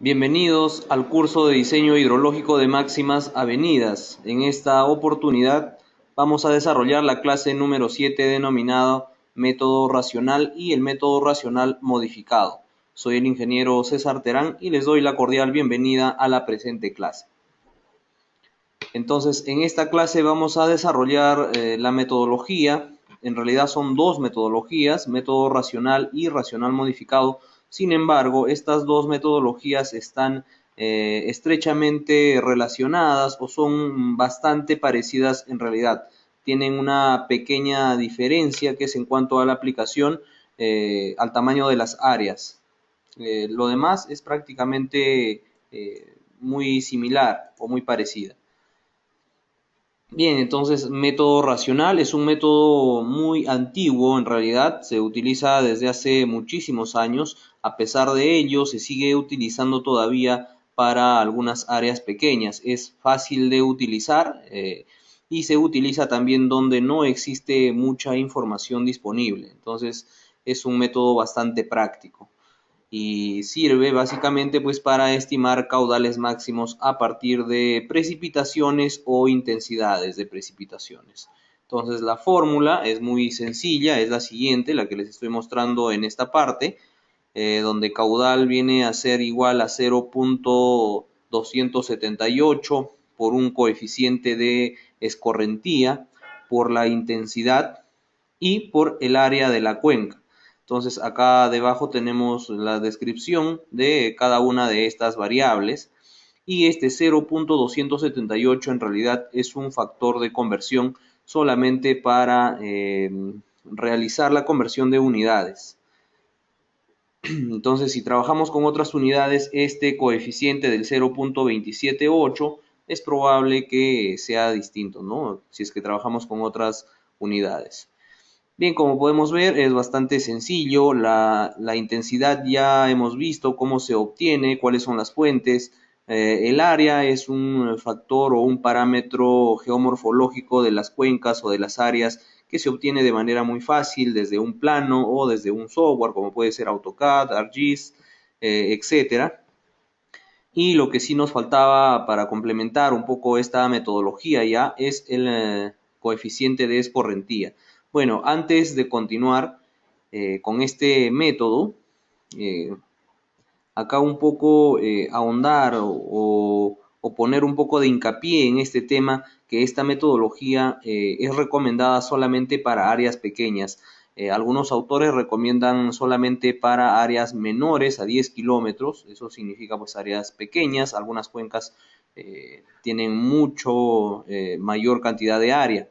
Bienvenidos al curso de diseño hidrológico de máximas avenidas. En esta oportunidad vamos a desarrollar la clase número 7 denominada método racional y el método racional modificado. Soy el ingeniero César Terán y les doy la cordial bienvenida a la presente clase. Entonces, en esta clase vamos a desarrollar la metodología. En realidad son dos metodologías, método racional y racional modificado. Sin embargo, estas dos metodologías están estrechamente relacionadas o son bastante parecidas en realidad. Tienen una pequeña diferencia que es en cuanto a la aplicación al tamaño de las áreas. Lo demás es prácticamente muy similar o muy parecida. Bien, entonces método racional es un método muy antiguo, en realidad se utiliza desde hace muchísimos años. A pesar de ello se sigue utilizando todavía para algunas áreas pequeñas. Es fácil de utilizar y se utiliza también donde no existe mucha información disponible. Entonces es un método bastante práctico y sirve básicamente pues para estimar caudales máximos a partir de precipitaciones o intensidades de precipitaciones. Entonces la fórmula es muy sencilla, es la siguiente, la que les estoy mostrando en esta parte, donde caudal viene a ser igual a 0.278 por un coeficiente de escorrentía, por la intensidad y por el área de la cuenca. Entonces acá debajo tenemos la descripción de cada una de estas variables y este 0.278 en realidad es un factor de conversión solamente para realizar la conversión de unidades. Entonces si trabajamos con otras unidades, este coeficiente del 0.278 es probable que sea distinto, ¿no? Si es que trabajamos con otras unidades. Bien, como podemos ver, es bastante sencillo. La intensidad ya hemos visto cómo se obtiene, cuáles son las fuentes. El área es un factor o un parámetro geomorfológico de las cuencas o de las áreas que se obtiene de manera muy fácil desde un plano o desde un software como puede ser AutoCAD, ArcGIS, etcétera. Y lo que sí nos faltaba para complementar un poco esta metodología ya es el coeficiente de escorrentía. Bueno, antes de continuar con este método, eh, acá un poco ahondar o poner un poco de hincapié en este tema, que esta metodología es recomendada solamente para áreas pequeñas. Algunos autores recomiendan solamente para áreas menores a 10 kilómetros, eso significa pues áreas pequeñas, algunas cuencas tienen mucho mayor cantidad de área.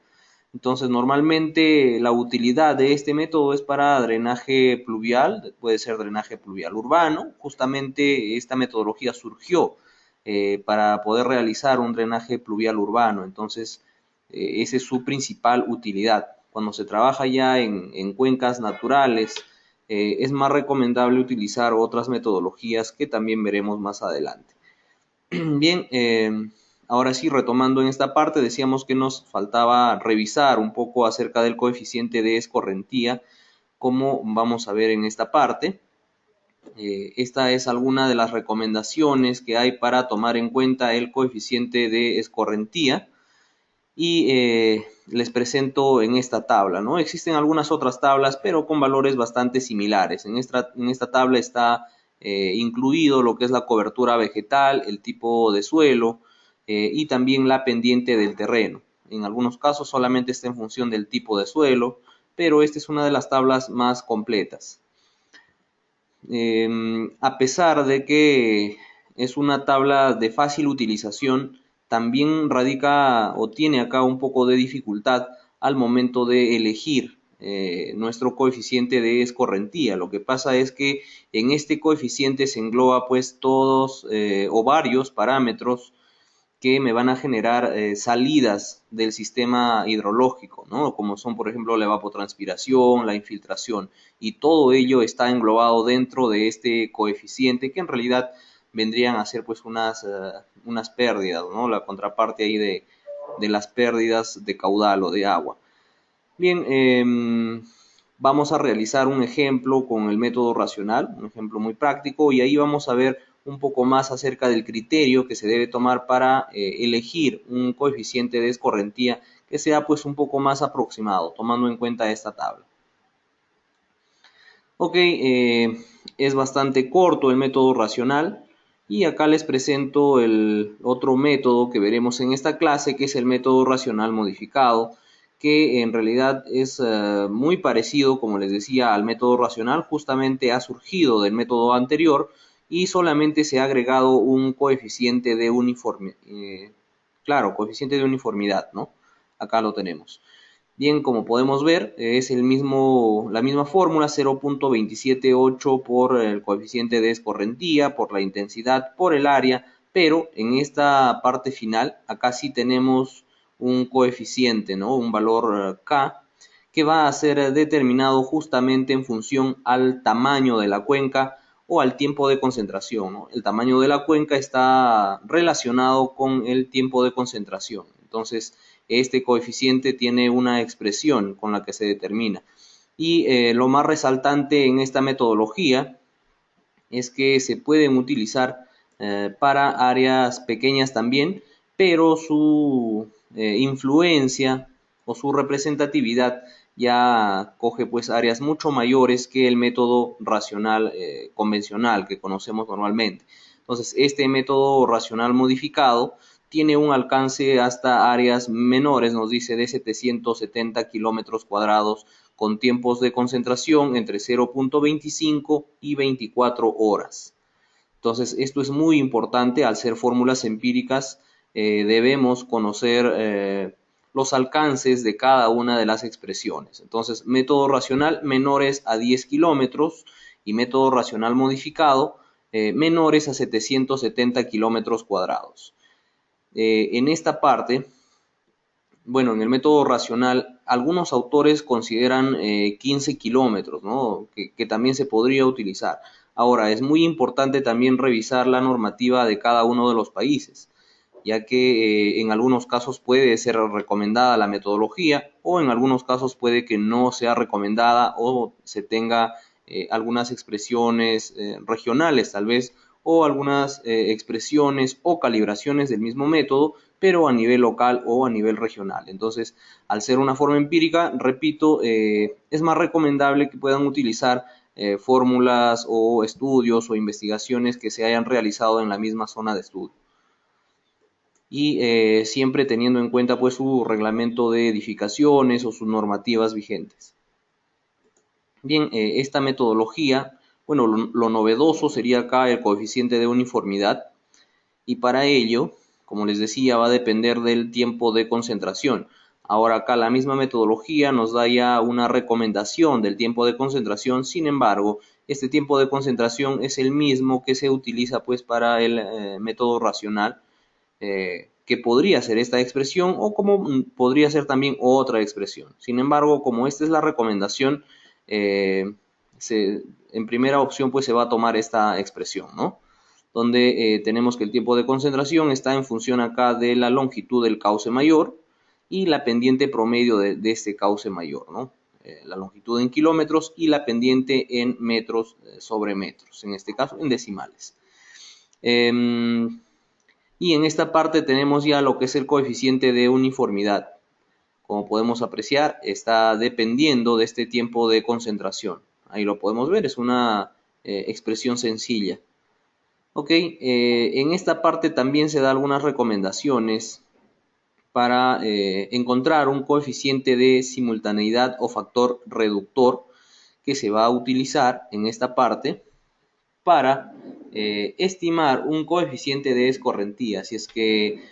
Entonces, normalmente la utilidad de este método es para drenaje pluvial, puede ser drenaje pluvial urbano. Justamente esta metodología surgió para poder realizar un drenaje pluvial urbano. Entonces, esa es su principal utilidad. Cuando se trabaja ya en cuencas naturales, es más recomendable utilizar otras metodologías que también veremos más adelante. Bien, ahora sí, retomando en esta parte, decíamos que nos faltaba revisar un poco acerca del coeficiente de escorrentía, como vamos a ver en esta parte. Esta es alguna de las recomendaciones que hay para tomar en cuenta el coeficiente de escorrentía y les presento en esta tabla, ¿no? Existen algunas otras tablas, pero con valores bastante similares. En esta tabla está incluido lo que es la cobertura vegetal, el tipo de suelo y también la pendiente del terreno. En algunos casos solamente está en función del tipo de suelo, pero esta es una de las tablas más completas. A pesar de que es una tabla de fácil utilización, también radica o tiene acá un poco de dificultad al momento de elegir nuestro coeficiente de escorrentía. Lo que pasa es que en este coeficiente se engloba pues todos o varios parámetros que me van a generar salidas del sistema hidrológico, ¿no? Como son, por ejemplo, la evapotranspiración, la infiltración, y todo ello está englobado dentro de este coeficiente que en realidad vendrían a ser pues unas pérdidas, ¿no? La contraparte ahí de las pérdidas de caudal o de agua. Bien, vamos a realizar un ejemplo con el método racional, un ejemplo muy práctico, y ahí vamos a ver un poco más acerca del criterio que se debe tomar para elegir un coeficiente de escorrentía que sea pues un poco más aproximado, tomando en cuenta esta tabla. Ok, es bastante corto el método racional y acá les presento el otro método que veremos en esta clase, que es el método racional modificado, que en realidad es muy parecido, como les decía, al método racional. Justamente ha surgido del método anterior y solamente se ha agregado un coeficiente de coeficiente de uniformidad, ¿no? Acá lo tenemos. Bien, como podemos ver, es la misma fórmula, 0.278 por el coeficiente de escorrentía, por la intensidad, por el área, pero en esta parte final, acá sí tenemos un coeficiente, ¿no? Un valor K, que va a ser determinado justamente en función al tamaño de la cuenca o al tiempo de concentración, ¿no? El tamaño de la cuenca está relacionado con el tiempo de concentración. Entonces, este coeficiente tiene una expresión con la que se determina. Y lo más resaltante en esta metodología es que se pueden utilizar para áreas pequeñas también, pero su influencia o su representatividad ya coge pues áreas mucho mayores que el método racional convencional que conocemos normalmente. Entonces, este método racional modificado tiene un alcance hasta áreas menores, nos dice de 770 kilómetros cuadrados, con tiempos de concentración entre 0.25 y 24 horas. Entonces, esto es muy importante. Al ser fórmulas empíricas, debemos conocer los alcances de cada una de las expresiones. Entonces, método racional menores a 10 kilómetros y método racional modificado menores a 770 kilómetros cuadrados. En esta parte, bueno, en el método racional, algunos autores consideran 15 kilómetros, ¿no? Que también se podría utilizar. Ahora, es muy importante también revisar la normativa de cada uno de los países, ya que en algunos casos puede ser recomendada la metodología o en algunos casos puede que no sea recomendada o se tenga algunas expresiones regionales tal vez o algunas expresiones o calibraciones del mismo método, pero a nivel local o a nivel regional. Entonces, al ser una forma empírica, repito, es más recomendable que puedan utilizar fórmulas o estudios o investigaciones que se hayan realizado en la misma zona de estudio. Y siempre teniendo en cuenta pues su reglamento de edificaciones o sus normativas vigentes. Bien, esta metodología, bueno, lo novedoso sería acá el coeficiente de uniformidad y para ello, como les decía, va a depender del tiempo de concentración. Ahora acá la misma metodología nos da ya una recomendación del tiempo de concentración, sin embargo, este tiempo de concentración es el mismo que se utiliza pues para el método racional, que podría ser esta expresión o como podría ser también otra expresión. Sin embargo, como esta es la recomendación, eh, en primera opción pues se va a tomar esta expresión, ¿no? Donde tenemos que el tiempo de concentración está en función acá de la longitud del cauce mayor y la pendiente promedio de este cauce mayor, ¿no? La longitud en kilómetros y la pendiente en metros sobre metros, en este caso en decimales. Y en esta parte tenemos ya lo que es el coeficiente de uniformidad. Como podemos apreciar, está dependiendo de este tiempo de concentración. Ahí lo podemos ver, es una expresión sencilla. Ok, en esta parte también se da algunas recomendaciones para encontrar un coeficiente de simultaneidad o factor reductor que se va a utilizar en esta parte para estimar un coeficiente de escorrentía. Si es que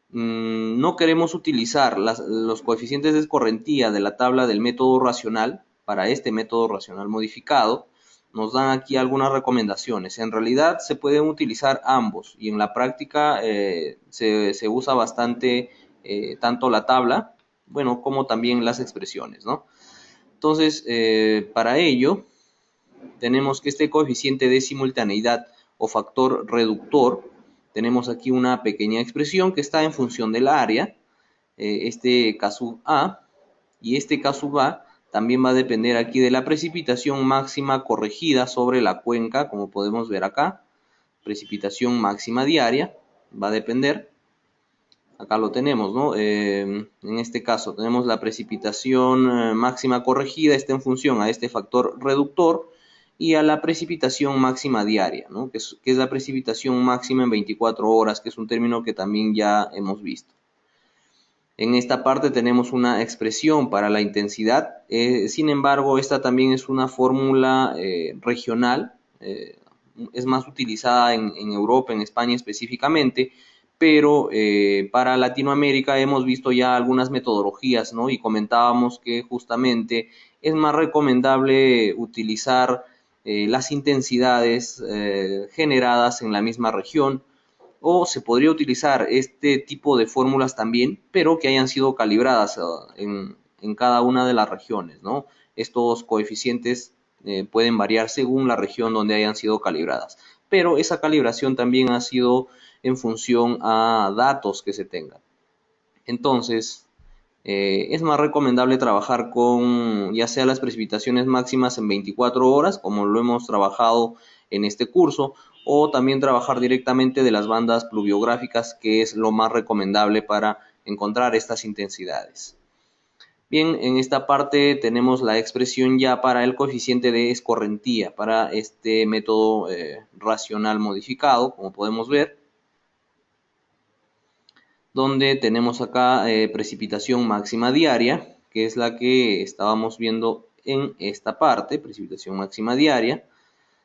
no queremos utilizar los coeficientes de escorrentía de la tabla del método racional para este método racional modificado, nos dan aquí algunas recomendaciones. En realidad se pueden utilizar ambos y en la práctica se usa bastante tanto la tabla, bueno, como también las expresiones, ¿no? Entonces, para ello, tenemos que este coeficiente de simultaneidad o factor reductor, tenemos aquí una pequeña expresión que está en función del área, este caso A, y este caso A también va a depender aquí de la precipitación máxima corregida sobre la cuenca, como podemos ver acá, precipitación máxima diaria, va a depender. Acá lo tenemos, ¿no? En este caso tenemos la precipitación máxima corregida, está en función a este factor reductor y a la precipitación máxima diaria, ¿no? Que es la precipitación máxima en 24 horas, que es un término que también ya hemos visto. En esta parte tenemos una expresión para la intensidad, sin embargo, esta también es una fórmula regional, es más utilizada en Europa, en España específicamente, pero para Latinoamérica hemos visto ya algunas metodologías, ¿no? Y comentábamos que justamente es más recomendable utilizar las intensidades generadas en la misma región, o se podría utilizar este tipo de fórmulas también, pero que hayan sido calibradas en cada una de las regiones, ¿no? Estos coeficientes pueden variar según la región donde hayan sido calibradas, pero esa calibración también ha sido en función a datos que se tengan. Entonces, es más recomendable trabajar con ya sea las precipitaciones máximas en 24 horas, como lo hemos trabajado en este curso, o también trabajar directamente de las bandas pluviográficas, que es lo más recomendable para encontrar estas intensidades. Bien, en esta parte tenemos la expresión ya para el coeficiente de escorrentía, para este método racional modificado, como podemos ver, donde tenemos acá precipitación máxima diaria, que es la que estábamos viendo en esta parte, precipitación máxima diaria.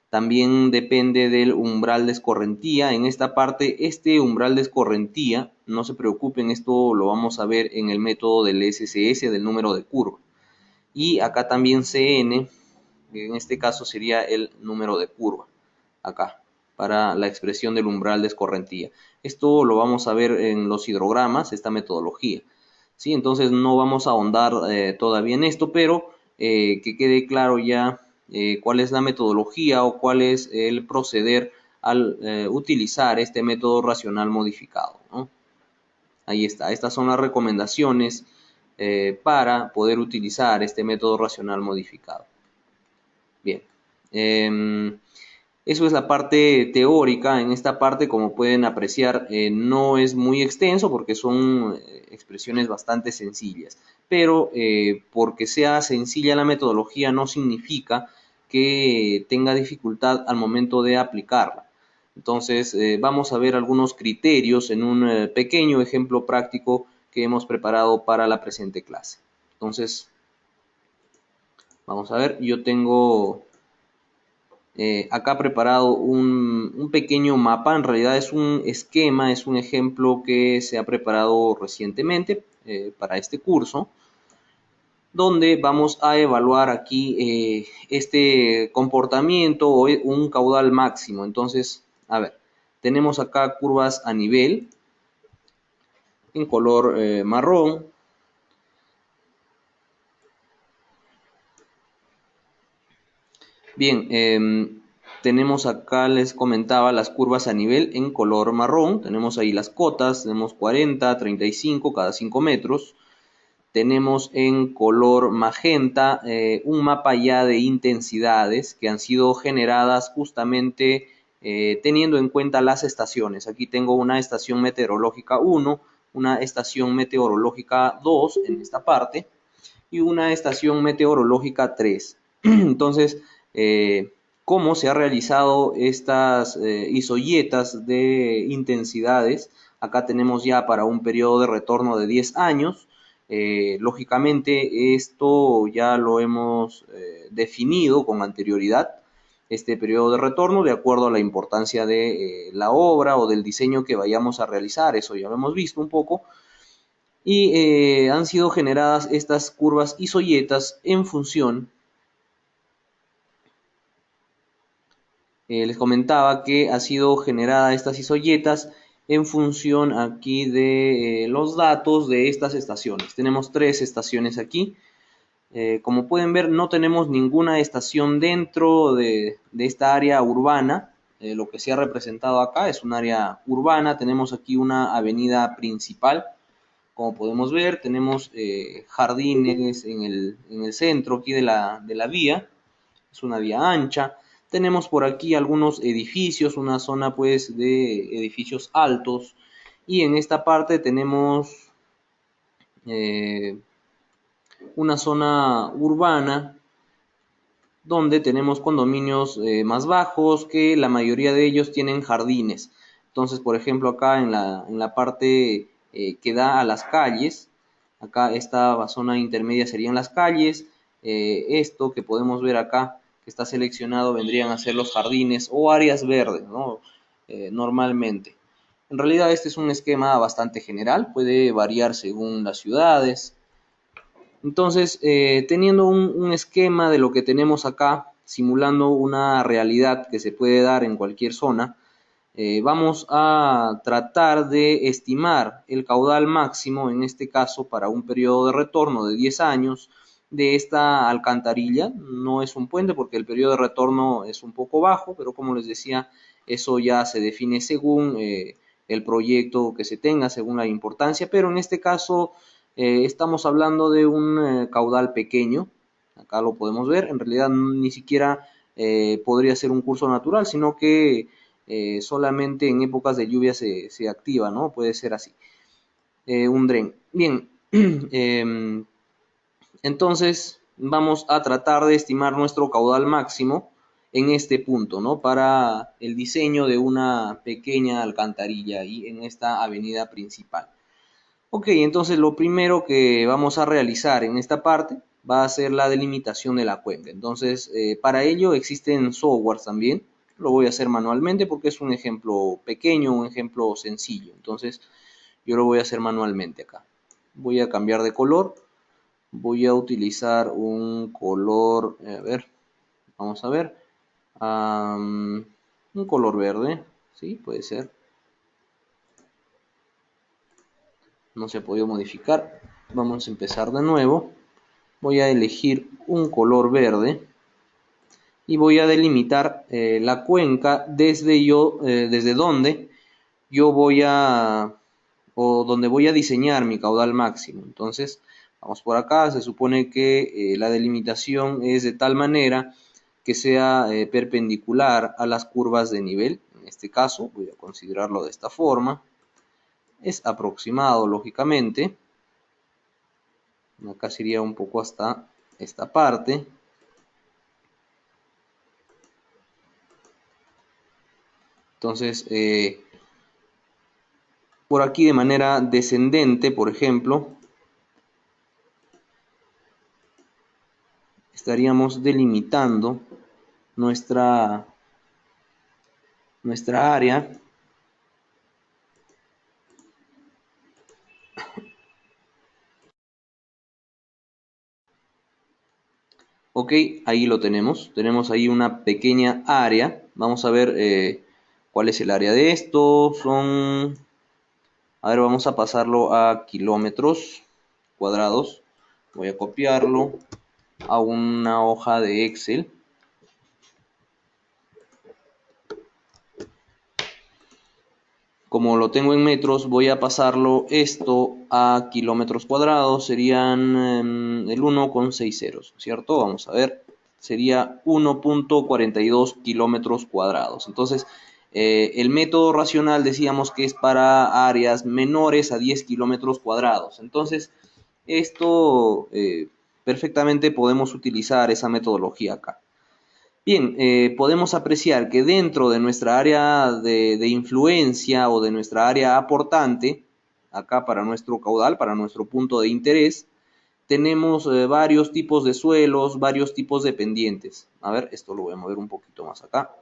También depende del umbral de escorrentía. En esta parte, este umbral de escorrentía, no se preocupen, esto lo vamos a ver en el método del SSS, del número de curva. Y acá también CN, en este caso sería el número de curva, acá, para la expresión del umbral de escorrentía. Esto lo vamos a ver en los hidrogramas, esta metodología, ¿sí? Entonces no vamos a ahondar todavía en esto, pero que quede claro ya cuál es la metodología o cuál es el proceder al utilizar este método racional modificado, ¿no? Ahí está, estas son las recomendaciones para poder utilizar este método racional modificado. Bien, eso es la parte teórica. En esta parte, como pueden apreciar, no es muy extenso porque son expresiones bastante sencillas. Pero porque sea sencilla la metodología no significa que tenga dificultad al momento de aplicarla. Entonces, vamos a ver algunos criterios en un pequeño ejemplo práctico que hemos preparado para la presente clase. Entonces, vamos a ver, yo tengo acá preparado un pequeño mapa, en realidad es un esquema, es un ejemplo que se ha preparado recientemente para este curso, donde vamos a evaluar aquí este comportamiento o un caudal máximo. Entonces, a ver, tenemos acá curvas a nivel en color marrón. Bien, tenemos acá, les comentaba, las curvas a nivel en color marrón. Tenemos ahí las cotas, tenemos 40, 35 cada 5 metros. Tenemos en color magenta un mapa ya de intensidades que han sido generadas justamente teniendo en cuenta las estaciones. Aquí tengo una estación meteorológica 1, una estación meteorológica 2 en esta parte y una estación meteorológica 3. Entonces, cómo se han realizado estas isoyetas de intensidades. Acá tenemos ya para un periodo de retorno de 10 años. Lógicamente, esto ya lo hemos definido con anterioridad, este periodo de retorno, de acuerdo a la importancia de la obra o del diseño que vayamos a realizar. Eso ya lo hemos visto un poco. Y han sido generadas estas curvas isoyetas en función. Les comentaba que ha sido generada estas isoyetas en función aquí de los datos de estas estaciones. Tenemos 3 estaciones aquí. Como pueden ver, no tenemos ninguna estación dentro de esta área urbana. Lo que se ha representado acá es un área urbana. Tenemos aquí una avenida principal. Como podemos ver, tenemos jardines en el centro aquí de la vía. Es una vía ancha. Tenemos por aquí algunos edificios, una zona pues de edificios altos, y en esta parte tenemos eh, una zona urbana donde tenemos condominios más bajos, que la mayoría de ellos tienen jardines. Entonces, por ejemplo, acá en la parte que da a las calles, acá esta zona intermedia serían las calles, esto que podemos ver acá, que está seleccionado, vendrían a ser los jardines o áreas verdes, ¿no? Normalmente. En realidad este es un esquema bastante general, puede variar según las ciudades. Entonces, teniendo un esquema de lo que tenemos acá, simulando una realidad que se puede dar en cualquier zona, vamos a tratar de estimar el caudal máximo, en este caso para un periodo de retorno de 10 años, de esta alcantarilla. No es un puente porque el periodo de retorno es un poco bajo, pero como les decía, eso ya se define según el proyecto que se tenga, según la importancia, pero en este caso estamos hablando de un caudal pequeño. Acá lo podemos ver, en realidad ni siquiera podría ser un curso natural, sino que solamente en épocas de lluvia se activa, ¿no? Puede ser así, un dren. Bien, entonces vamos a tratar de estimar nuestro caudal máximo en este punto, ¿no? Para el diseño de una pequeña alcantarilla ahí en esta avenida principal. Ok, entonces lo primero que vamos a realizar en esta parte va a ser la delimitación de la cuenca. Entonces, para ello existen softwares también. Lo voy a hacer manualmente porque es un ejemplo pequeño, un ejemplo sencillo. Entonces, yo lo voy a hacer manualmente acá. Voy a cambiar de color. Voy a utilizar un color, a ver, vamos a ver, un color verde, sí, puede ser. No se ha podido modificar. Vamos a empezar de nuevo. Voy a elegir un color verde y voy a delimitar la cuenca desde donde yo voy a, o donde voy a diseñar mi caudal máximo. Entonces, vamos por acá, se supone que la delimitación es de tal manera que sea perpendicular a las curvas de nivel. En este caso, voy a considerarlo de esta forma. Es aproximado, lógicamente. Acá sería un poco hasta esta parte. Entonces, por aquí de manera descendente, por ejemplo, estaríamos delimitando nuestra, nuestra área. Ok, ahí lo tenemos. Tenemos ahí una pequeña área. Vamos a ver cuál es el área de esto. A ver, vamos a pasarlo a kilómetros cuadrados. Voy a copiarlo a una hoja de Excel. Como lo tengo en metros, voy a pasarlo esto a kilómetros cuadrados, serían el 1 con 6 ceros, ¿cierto? Vamos a ver, sería 1.42 kilómetros cuadrados. Entonces, el método racional decíamos que es para áreas menores a 10 kilómetros cuadrados. Entonces, esto perfectamente podemos utilizar esa metodología acá. Bien, podemos apreciar que dentro de nuestra área de influencia o de nuestra área aportante, acá para nuestro caudal, para nuestro punto de interés, tenemos varios tipos de suelos, varios tipos de pendientes. A ver, esto lo voy a mover un poquito más acá.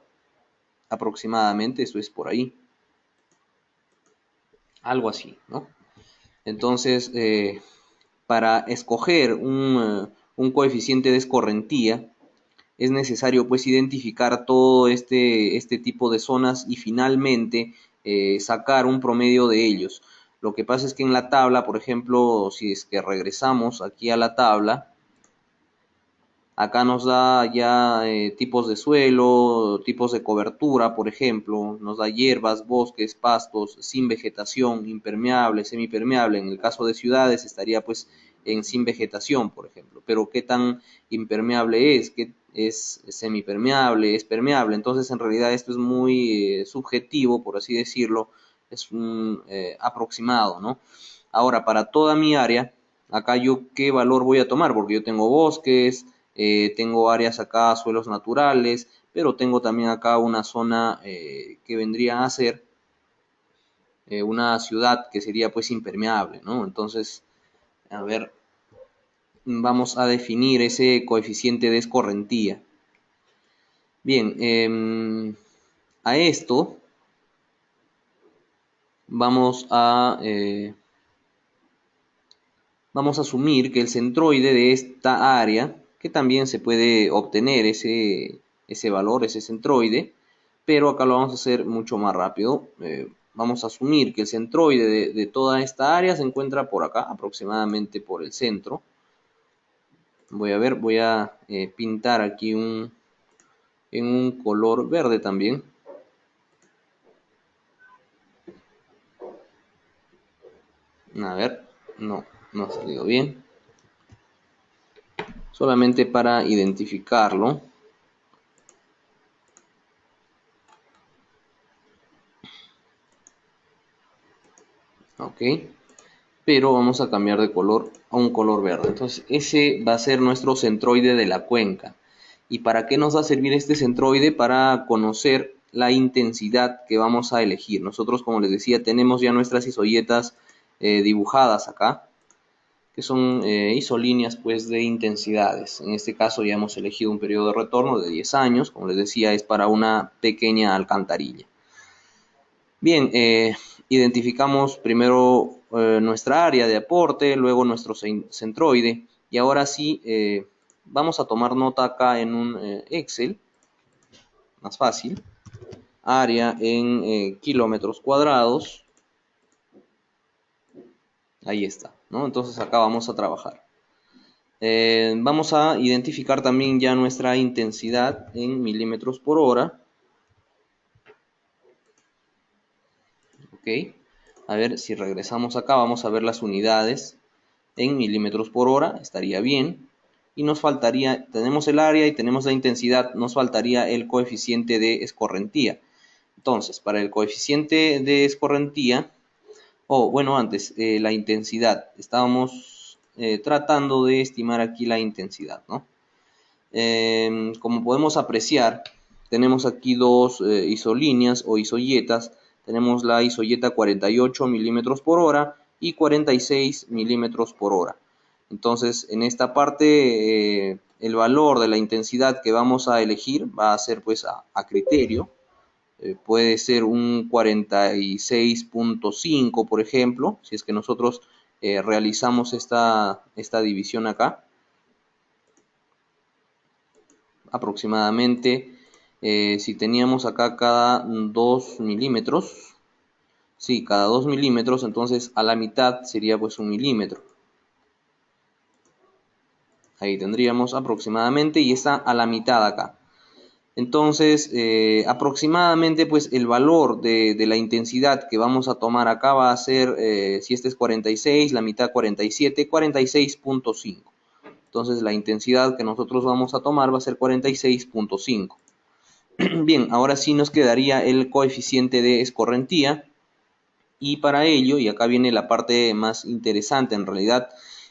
Aproximadamente, eso es por ahí. Algo así, ¿no? Entonces, para escoger un coeficiente de escorrentía, es necesario pues identificar todo este tipo de zonas y finalmente sacar un promedio de ellos. Lo que pasa es que en la tabla, por ejemplo, si es que regresamos aquí a la tabla, acá nos da ya tipos de suelo, tipos de cobertura, por ejemplo, nos da hierbas, bosques, pastos, sin vegetación, impermeable, semipermeable. En el caso de ciudades estaría pues sin vegetación, por ejemplo. Pero qué tan impermeable es, qué es semipermeable, es permeable. Entonces, en realidad esto es muy subjetivo, por así decirlo, es un aproximado, ¿no? Ahora, para toda mi área, acá yo qué valor voy a tomar, porque yo tengo bosques, tengo áreas acá, suelos naturales, pero tengo también acá una zona que vendría a ser una ciudad que sería pues impermeable, ¿no? Entonces, a ver, vamos a definir ese coeficiente de escorrentía. Bien, a esto vamos vamos a asumir que el centroide de esta área, que también se puede obtener ese valor, ese centroide, pero acá lo vamos a hacer mucho más rápido. Vamos a asumir que el centroide de toda esta área se encuentra por acá, aproximadamente por el centro. Voy a pintar aquí en un color verde también. A ver, no ha salido bien. Solamente para identificarlo. Ok. Pero vamos a cambiar de color a un color verde. Entonces ese va a ser nuestro centroide de la cuenca. ¿Y para qué nos va a servir este centroide? Para conocer la intensidad que vamos a elegir. Nosotros, como les decía, tenemos ya nuestras isoyetas dibujadas acá, que son isolíneas pues de intensidades. En este caso ya hemos elegido un periodo de retorno de 10 años, como les decía, es para una pequeña alcantarilla. Bien, identificamos primero nuestra área de aporte, luego nuestro centroide, y ahora sí vamos a tomar nota acá en un Excel, más fácil, área en kilómetros cuadrados, ahí está, ¿no? Entonces acá vamos a trabajar. Vamos a identificar también ya nuestra intensidad en milímetros por hora, ¿ok? A ver si regresamos acá, vamos a ver las unidades en milímetros por hora, estaría bien. Y nos faltaría, tenemos el área y tenemos la intensidad, nos faltaría el coeficiente de escorrentía. Entonces, para el coeficiente de escorrentía, o bueno, antes, la intensidad. Estábamos tratando de estimar aquí la intensidad, ¿no? Como podemos apreciar, tenemos aquí dos isolíneas o isoyetas. Tenemos la isoyeta 48 milímetros por hora y 46 milímetros por hora. Entonces, en esta parte, el valor de la intensidad que vamos a elegir va a ser pues a criterio. Puede ser un 46.5, por ejemplo, si es que nosotros realizamos esta división acá. Aproximadamente, si teníamos acá cada 2 milímetros, sí, cada 2 milímetros, entonces a la mitad sería pues 1 milímetro. Ahí tendríamos aproximadamente y está a la mitad acá. Entonces, aproximadamente pues el valor de la intensidad que vamos a tomar acá va a ser, si este es 46, la mitad 47, 46.5. Entonces la intensidad que nosotros vamos a tomar va a ser 46.5. Bien, ahora sí nos quedaría el coeficiente de escorrentía y para ello, y acá viene la parte más interesante en realidad,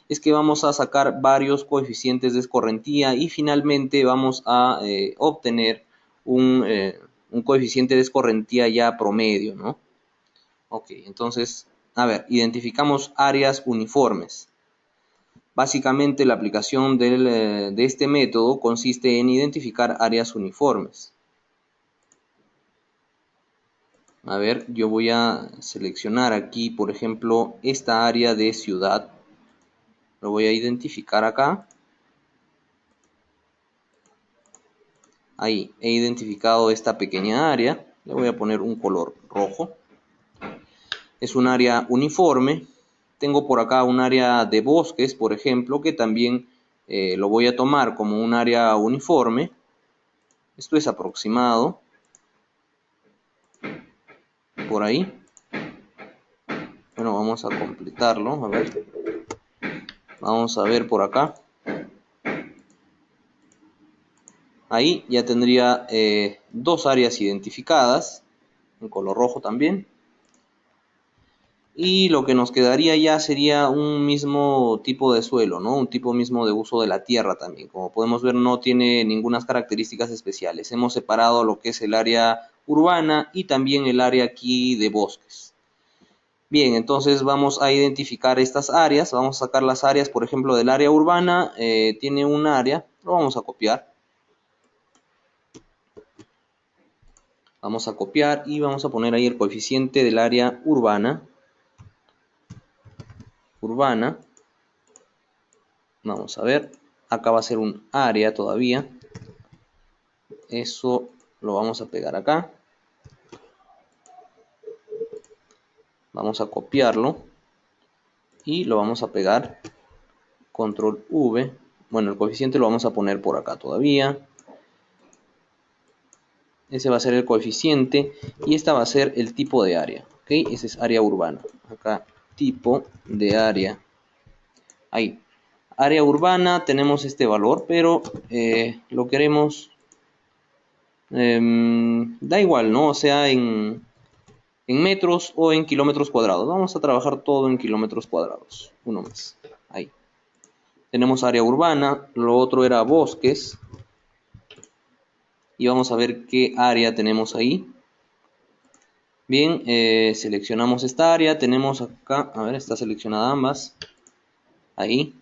es que vamos a sacar varios coeficientes de escorrentía y finalmente vamos a obtener un coeficiente de escorrentía ya promedio, ¿no? Ok, entonces, a ver, identificamos áreas uniformes. Básicamente la aplicación de este método consiste en identificar áreas uniformes. A ver, yo voy a seleccionar aquí, por ejemplo, esta área de ciudad. Lo voy a identificar acá. Ahí, he identificado esta pequeña área. Le voy a poner un color rojo. Es un área uniforme. Tengo por acá un área de bosques, por ejemplo, que también lo voy a tomar como un área uniforme. Esto es aproximado. Por ahí. Bueno, vamos a completarlo. A ver. Vamos a ver por acá. Ahí ya tendría dos áreas identificadas, en color rojo también. Y lo que nos quedaría ya sería un mismo tipo de suelo, ¿no? Un tipo mismo de uso de la tierra también. Como podemos ver, no tiene ninguna características especiales. Hemos separado lo que es el área urbana y también el área aquí de bosques. Bien, entonces vamos a identificar estas áreas. Vamos a sacar las áreas, por ejemplo, del área urbana. Tiene un área, lo vamos a copiar. Vamos a copiar y vamos a poner ahí el coeficiente del área urbana. Vamos a ver, acá va a ser un área todavía. Eso lo vamos a pegar acá. Vamos a copiarlo y lo vamos a pegar. Control V. Bueno, el coeficiente lo vamos a poner por acá todavía. Ese va a ser el coeficiente y esta va a ser el tipo de área. ¿Ok? Ese es área urbana. Acá, tipo de área. Ahí. Área urbana, tenemos este valor, pero lo queremos... da igual, ¿no? O sea, en metros o en kilómetros cuadrados. Vamos a trabajar todo en kilómetros cuadrados. Uno más. Ahí. Tenemos área urbana. Lo otro era bosques. Y vamos a ver qué área tenemos ahí. Bien, seleccionamos esta área. Tenemos acá, a ver, está seleccionada ambas. Ahí.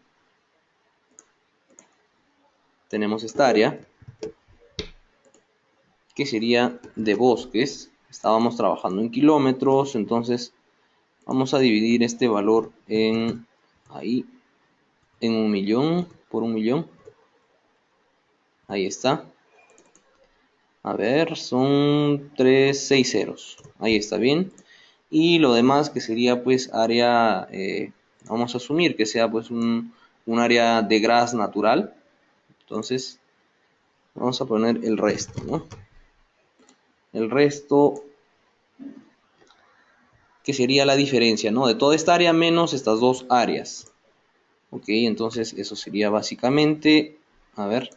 Tenemos esta área, que sería de bosques. Estábamos trabajando en kilómetros, entonces vamos a dividir este valor en ahí, en 1.000.000 por 1.000.000. Ahí está. A ver, son 6 ceros. Ahí está bien. Y lo demás que sería pues área, vamos a asumir que sea pues un área de gras natural. Entonces vamos a poner el resto, ¿no? El resto, que sería la diferencia, ¿no? De toda esta área menos estas dos áreas. Ok, entonces eso sería básicamente, a ver,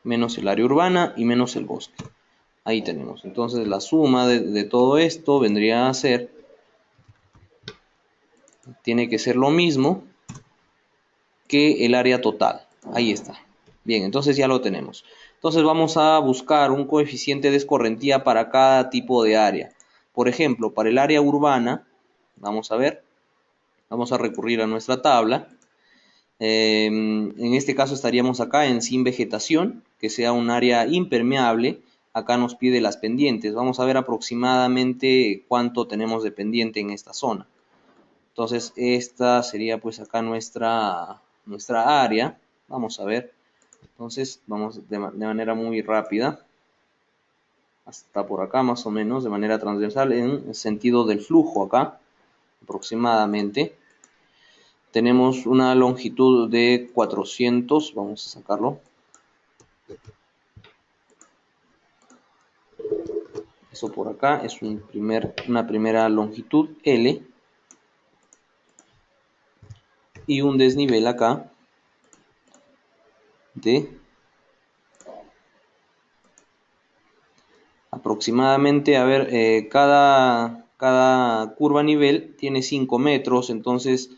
menos el área urbana y menos el bosque. Ahí tenemos. Entonces la suma de todo esto vendría a ser, tiene que ser lo mismo que el área total. Ahí está. Bien, entonces ya lo tenemos. Entonces vamos a buscar un coeficiente de escorrentía para cada tipo de área. Por ejemplo, para el área urbana, vamos a ver, vamos a recurrir a nuestra tabla. En este caso estaríamos acá en sin vegetación, que sea un área impermeable. Acá nos pide las pendientes. Vamos a ver aproximadamente cuánto tenemos de pendiente en esta zona. Entonces esta sería pues acá nuestra área. Vamos a ver. Entonces vamos de manera muy rápida. Hasta por acá más o menos, de manera transversal en el sentido del flujo acá. Aproximadamente. Tenemos una longitud de 400. Vamos a sacarlo. Eso por acá es una primera longitud L. Y un desnivel acá de aproximadamente, a ver, cada curva nivel tiene 5 metros, entonces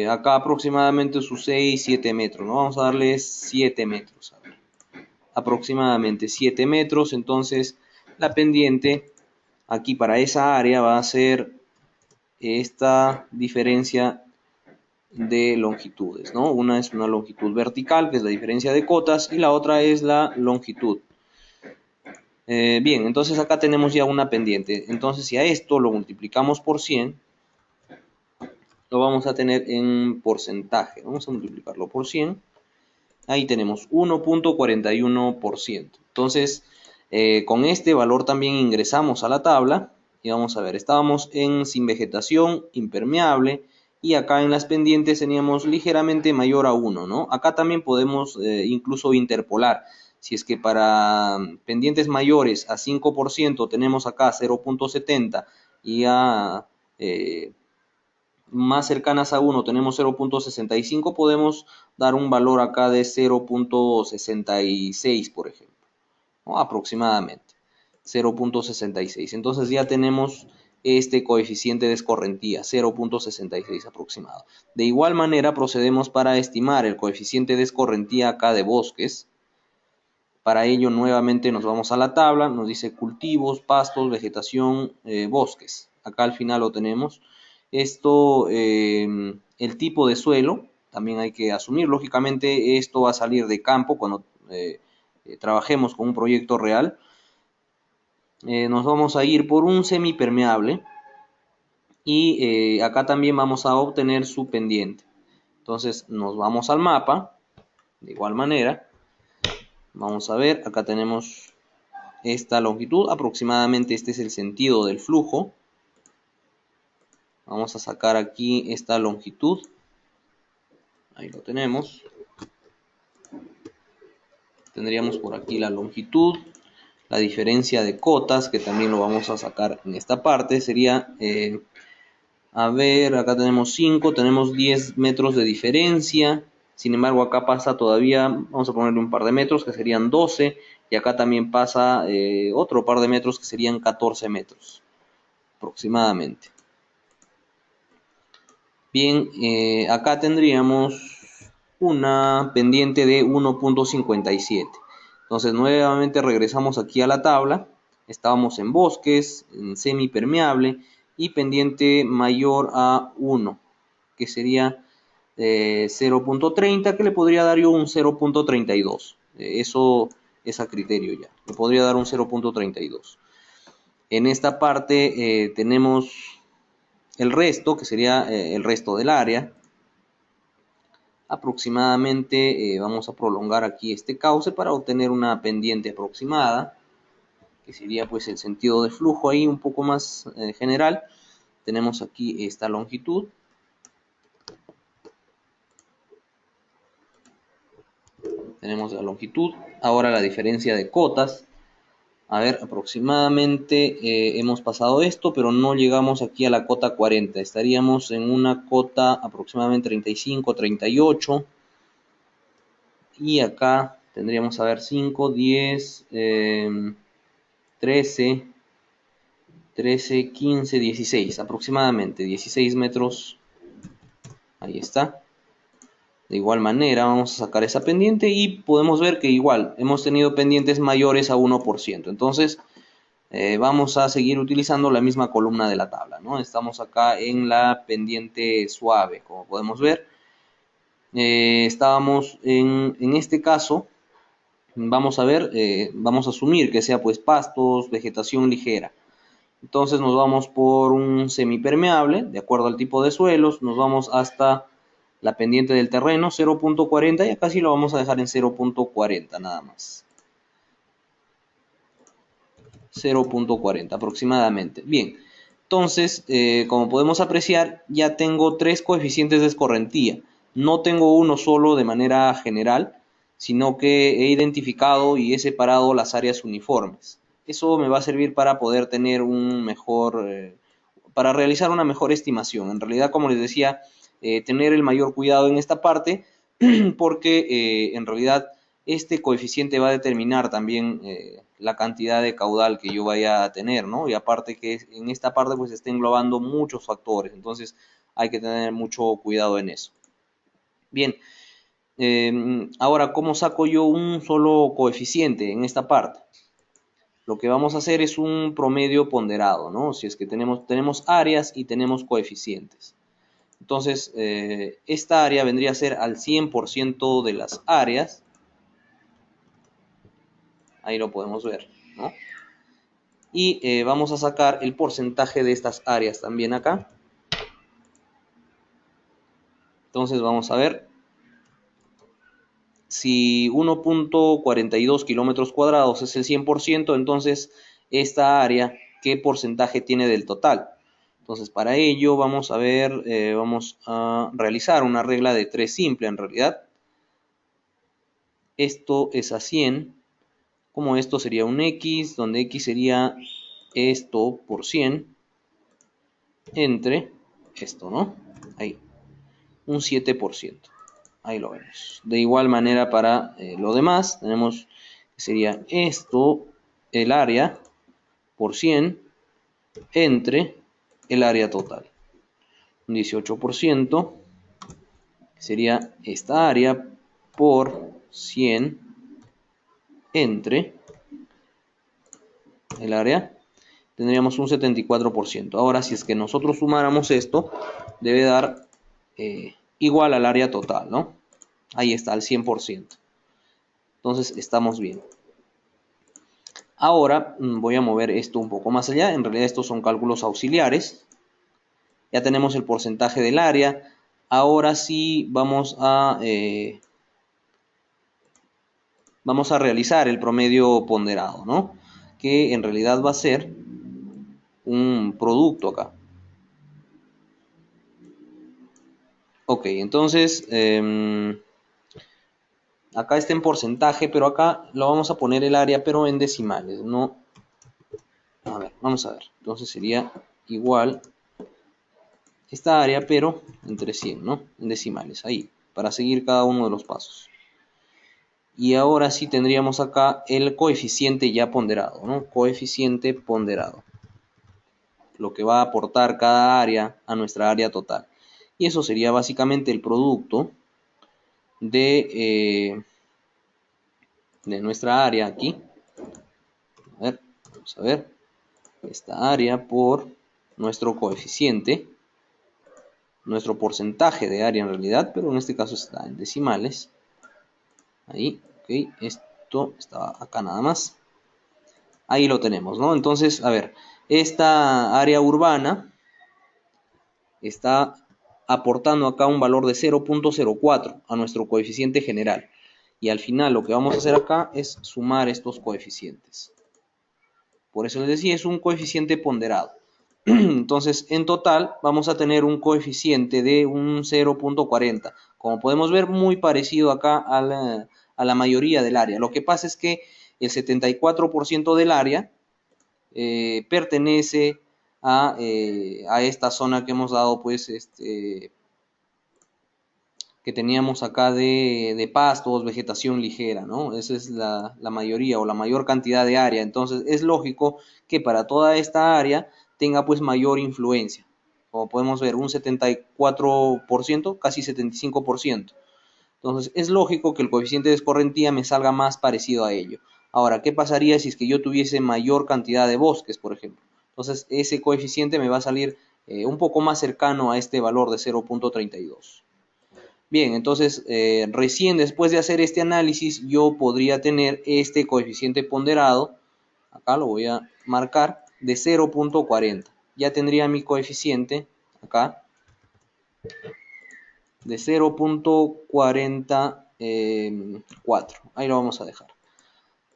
acá aproximadamente sus 6, 7 metros, ¿no? Vamos a darle 7 metros, a ver, aproximadamente 7 metros, entonces la pendiente aquí para esa área va a ser esta diferencia de longitudes, ¿no? Una es una longitud vertical, que es la diferencia de cotas, y la otra es la longitud. Bien, entonces acá tenemos ya una pendiente. Entonces si a esto lo multiplicamos por 100, lo vamos a tener en porcentaje. Vamos a multiplicarlo por 100. Ahí tenemos 1.41%. Entonces, con este valor también ingresamos a la tabla. Y vamos a ver, estábamos en sin vegetación, impermeable. Y acá en las pendientes teníamos ligeramente mayor a 1, ¿no? Acá también podemos incluso interpolar. Si es que para pendientes mayores a 5% tenemos acá 0.70 y a más cercanas a 1 tenemos 0.65, podemos dar un valor acá de 0.66, por ejemplo, ¿no? Aproximadamente 0.66. Entonces ya tenemos este coeficiente de escorrentía, 0.66 aproximado. De igual manera procedemos para estimar el coeficiente de escorrentía acá de bosques. Para ello nuevamente nos vamos a la tabla, nos dice cultivos, pastos, vegetación, bosques. Acá al final lo tenemos. Esto, el tipo de suelo, también hay que asumir. Lógicamente esto va a salir de campo cuando trabajemos con un proyecto real. Nos vamos a ir por un semipermeable y acá también vamos a obtener su pendiente. Entonces nos vamos al mapa, de igual manera. Vamos a ver, acá tenemos esta longitud, aproximadamente este es el sentido del flujo. Vamos a sacar aquí esta longitud, ahí lo tenemos. Tendríamos por aquí la longitud, la diferencia de cotas, que también lo vamos a sacar en esta parte, sería, a ver, acá tenemos 5, tenemos 10 metros de diferencia. Sin embargo, acá pasa todavía, vamos a ponerle un par de metros, que serían 12, y acá también pasa otro par de metros, que serían 14 metros, aproximadamente. Bien, acá tendríamos una pendiente de 1.57. Entonces, nuevamente regresamos aquí a la tabla. Estábamos en bosques, en semipermeable y pendiente mayor a 1, que sería 0.30, que le podría dar yo un 0.32. Eso es a criterio ya. Le podría dar un 0.32. En esta parte tenemos el resto, que sería el resto del área. Aproximadamente vamos a prolongar aquí este cauce para obtener una pendiente aproximada, que sería pues el sentido de flujo ahí un poco más general. Tenemos aquí esta longitud. Tenemos la longitud. Ahora la diferencia de cotas. A ver, aproximadamente hemos pasado esto, pero no llegamos aquí a la cota 40. Estaríamos en una cota aproximadamente 35, 38. Y acá tendríamos a ver 5, 10, 13, 15, 16, aproximadamente 16 metros. Ahí está. De igual manera vamos a sacar esa pendiente y podemos ver que igual hemos tenido pendientes mayores a 1%. Entonces vamos a seguir utilizando la misma columna de la tabla, ¿no? Estamos acá en la pendiente suave, como podemos ver. Estábamos en este caso, vamos a ver, vamos a asumir que sea pues pastos, vegetación ligera. Entonces nos vamos por un semipermeable, de acuerdo al tipo de suelos, nos vamos hasta la pendiente del terreno, 0.40, y acá sí lo vamos a dejar en 0.40 nada más. 0.40 aproximadamente. Bien, entonces, como podemos apreciar, ya tengo tres coeficientes de escorrentía. No tengo uno solo de manera general, sino que he identificado y he separado las áreas uniformes. Eso me va a servir para poder tener un mejor, para realizar una mejor estimación. En realidad, como les decía, tener el mayor cuidado en esta parte, porque en realidad este coeficiente va a determinar también la cantidad de caudal que yo vaya a tener, ¿no? Y aparte que en esta parte pues está englobando muchos factores, entonces hay que tener mucho cuidado en eso. Bien, ahora, ¿cómo saco yo un solo coeficiente en esta parte? Lo que vamos a hacer es un promedio ponderado, ¿no? Si es que tenemos áreas y tenemos coeficientes. Entonces, esta área vendría a ser al 100% de las áreas. Ahí lo podemos ver, ¿no? Y vamos a sacar el porcentaje de estas áreas también acá. Entonces vamos a ver si 1.42 kilómetros cuadrados es el 100%, entonces esta área, ¿qué porcentaje tiene del total? Entonces para ello vamos a ver, vamos a realizar una regla de 3 simple en realidad. Esto es a 100, como esto sería un X, donde X sería esto por 100, entre esto, ¿no? Ahí, un 7%. Ahí lo vemos. De igual manera para lo demás, tenemos que sería esto, el área por 100 entre el área total. Un 18% sería esta área por 100 entre el área. Tendríamos un 74%. Ahora, si es que nosotros sumáramos esto, debe dar igual al área total, ¿no? Ahí está, al 100%. Entonces, estamos bien. Ahora voy a mover esto un poco más allá. En realidad estos son cálculos auxiliares. Ya tenemos el porcentaje del área. Ahora sí vamos a realizar el promedio ponderado, ¿no? Que en realidad va a ser un producto acá. Ok, entonces acá está en porcentaje, pero acá lo vamos a poner el área, pero en decimales, ¿no? A ver, vamos a ver. Entonces sería igual esta área, pero entre 100, ¿no? En decimales, ahí, para seguir cada uno de los pasos. Y ahora sí tendríamos acá el coeficiente ya ponderado, ¿no? Coeficiente ponderado. Lo que va a aportar cada área a nuestra área total. Y eso sería básicamente el producto de nuestra área aquí. A ver, vamos a ver. Esta área por nuestro coeficiente. Nuestro porcentaje de área en realidad, pero en este caso está en decimales. Ahí, ok, esto está acá nada más. Ahí lo tenemos, ¿no? Entonces, a ver, esta área urbana está aportando acá un valor de 0.04 a nuestro coeficiente general. Y al final lo que vamos a hacer acá es sumar estos coeficientes. Por eso les decía, es un coeficiente ponderado. Entonces, en total vamos a tener un coeficiente de un 0.40. Como podemos ver, muy parecido acá a la mayoría del área. Lo que pasa es que el 74% del área pertenece a esta zona que hemos dado, pues, que teníamos acá de pastos, vegetación ligera, ¿no? Esa es la mayoría o la mayor cantidad de área. Entonces, es lógico que para toda esta área tenga pues mayor influencia. Como podemos ver, un 74%, casi 75%. Entonces, es lógico que el coeficiente de escorrentía me salga más parecido a ello. Ahora, ¿qué pasaría si es que yo tuviese mayor cantidad de bosques, por ejemplo? Entonces, ese coeficiente me va a salir un poco más cercano a este valor de 0.32. Bien, entonces recién después de hacer este análisis yo podría tener este coeficiente ponderado, acá lo voy a marcar, de 0.40. Ya tendría mi coeficiente acá de 0.44. Ahí lo vamos a dejar.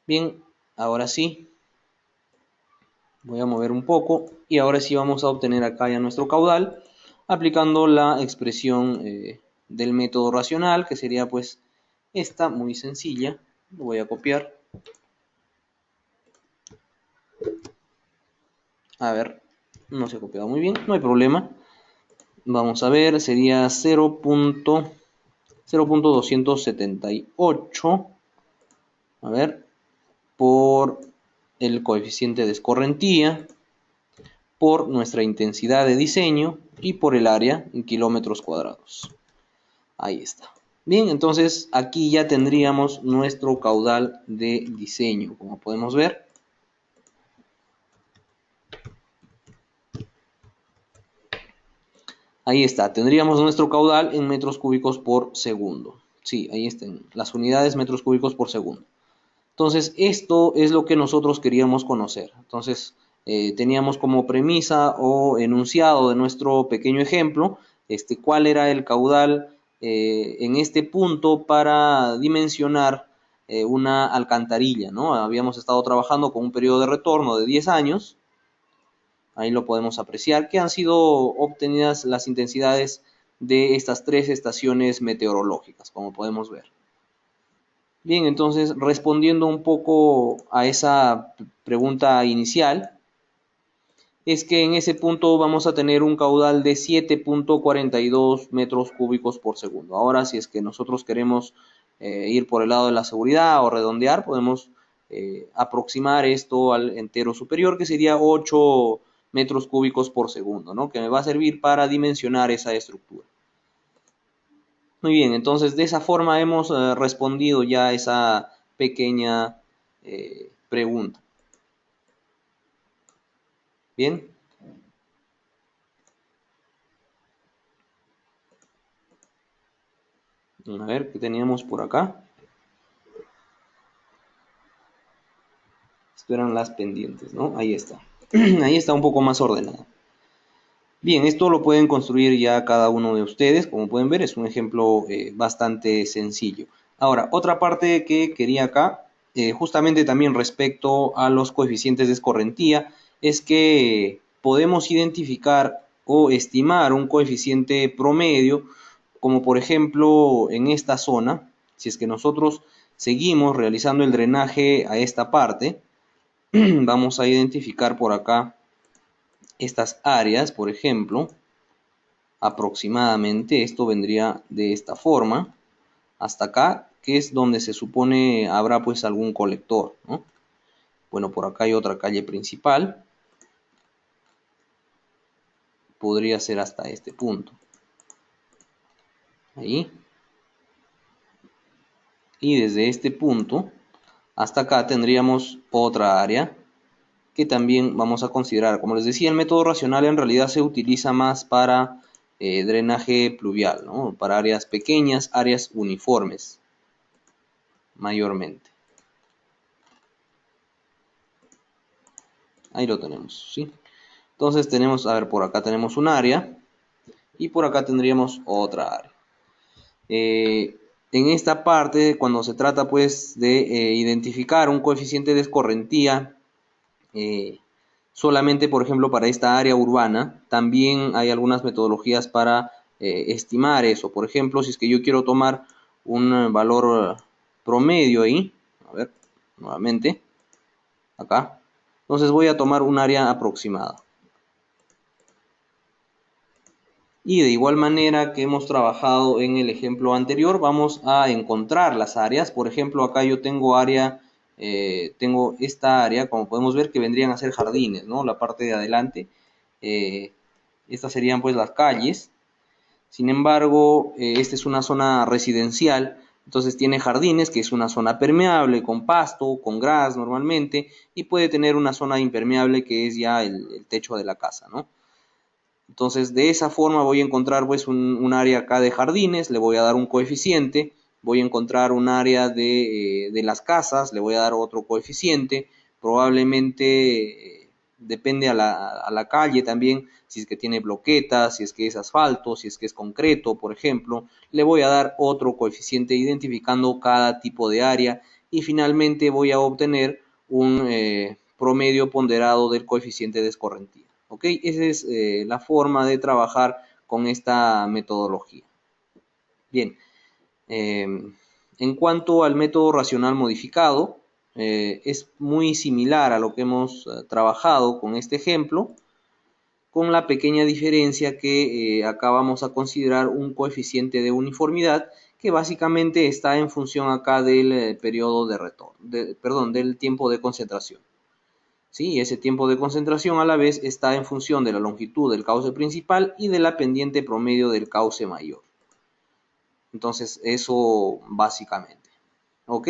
Bien, ahora sí, voy a mover un poco y ahora sí vamos a obtener acá ya nuestro caudal aplicando la expresión del método racional, que sería pues esta, muy sencilla. Lo voy a copiar. A ver, no se ha copiado muy bien, no hay problema. Vamos a ver, sería 0.278, a ver, por el coeficiente de escorrentía, por nuestra intensidad de diseño y por el área en kilómetros cuadrados. Ahí está. Bien, entonces aquí ya tendríamos nuestro caudal de diseño, como podemos ver. Ahí está, tendríamos nuestro caudal en metros cúbicos por segundo. Sí, ahí están las unidades metros cúbicos por segundo. Entonces, esto es lo que nosotros queríamos conocer. Entonces, teníamos como premisa o enunciado de nuestro pequeño ejemplo, cuál era el caudal en este punto para dimensionar una alcantarilla, ¿no? Habíamos estado trabajando con un periodo de retorno de 10 años. Ahí lo podemos apreciar, que han sido obtenidas las intensidades de estas 3 estaciones meteorológicas, como podemos ver. Bien, entonces respondiendo un poco a esa pregunta inicial, es que en ese punto vamos a tener un caudal de 7.42 metros cúbicos por segundo. Ahora, si es que nosotros queremos ir por el lado de la seguridad o redondear, podemos aproximar esto al entero superior, que sería 8 metros cúbicos por segundo, ¿no? Que me va a servir para dimensionar esa estructura. Muy bien, entonces de esa forma hemos respondido ya a esa pequeña pregunta. Bien. A ver, ¿qué teníamos por acá? Esperan las pendientes, ¿no? Ahí está. Ahí está un poco más ordenado. Bien, esto lo pueden construir ya cada uno de ustedes. Como pueden ver, es un ejemplo bastante sencillo. Ahora, otra parte que quería acá, justamente también respecto a los coeficientes de escorrentía, es que podemos identificar o estimar un coeficiente promedio, como por ejemplo en esta zona, si es que nosotros seguimos realizando el drenaje a esta parte, vamos a identificar por acá estas áreas, por ejemplo, aproximadamente esto vendría de esta forma hasta acá, que es donde se supone habrá pues algún colector, ¿no? Bueno, por acá hay otra calle principal, podría ser hasta este punto, ahí, y desde este punto hasta acá tendríamos otra área que también vamos a considerar. Como les decía, el método racional en realidad se utiliza más para drenaje pluvial, ¿no? Para áreas pequeñas, áreas uniformes, mayormente. Ahí lo tenemos, ¿sí? Entonces tenemos, a ver, por acá tenemos un área y por acá tendríamos otra área. En esta parte, cuando se trata pues de identificar un coeficiente de escorrentía, solamente por ejemplo para esta área urbana, también hay algunas metodologías para estimar eso. Por ejemplo, si es que yo quiero tomar un valor promedio ahí, a ver, nuevamente, acá, entonces voy a tomar un área aproximada. Y de igual manera que hemos trabajado en el ejemplo anterior, vamos a encontrar las áreas. Por ejemplo, acá yo tengo tengo esta área, como podemos ver, que vendrían a ser jardines, ¿no? La parte de adelante. eh, Estas serían pues las calles. Sin embargo, esta es una zona residencial, entonces tiene jardines, que es una zona permeable, con pasto, con gras normalmente, y puede tener una zona impermeable, que es ya el techo de la casa, ¿no? Entonces, de esa forma voy a encontrar pues un área acá de jardines, le voy a dar un coeficiente, voy a encontrar un área de las casas, le voy a dar otro coeficiente, probablemente depende a la calle también, si es que tiene bloquetas, si es que es asfalto, si es que es concreto, por ejemplo, le voy a dar otro coeficiente identificando cada tipo de área y finalmente voy a obtener un promedio ponderado del coeficiente de escorrentía. ¿Ok? Esa es la forma de trabajar con esta metodología. Bien, eh, en cuanto al método racional modificado, es muy similar a lo que hemos trabajado con este ejemplo, con la pequeña diferencia que acá vamos a considerar un coeficiente de uniformidad que básicamente está en función acá del periodo de retorno, perdón, del tiempo de concentración. ¿Sí? Ese tiempo de concentración a la vez está en función de la longitud del cauce principal y de la pendiente promedio del cauce mayor. Entonces, eso básicamente. ¿Ok?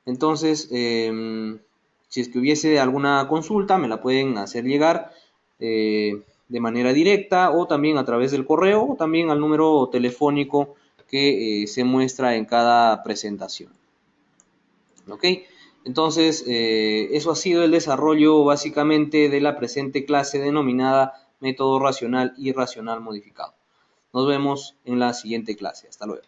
Entonces, si es que hubiese alguna consulta, me la pueden hacer llegar de manera directa o también a través del correo o también al número telefónico que se muestra en cada presentación. ¿Ok? Entonces, eso ha sido el desarrollo básicamente de la presente clase denominada método racional y racional modificado. Nos vemos en la siguiente clase. Hasta luego.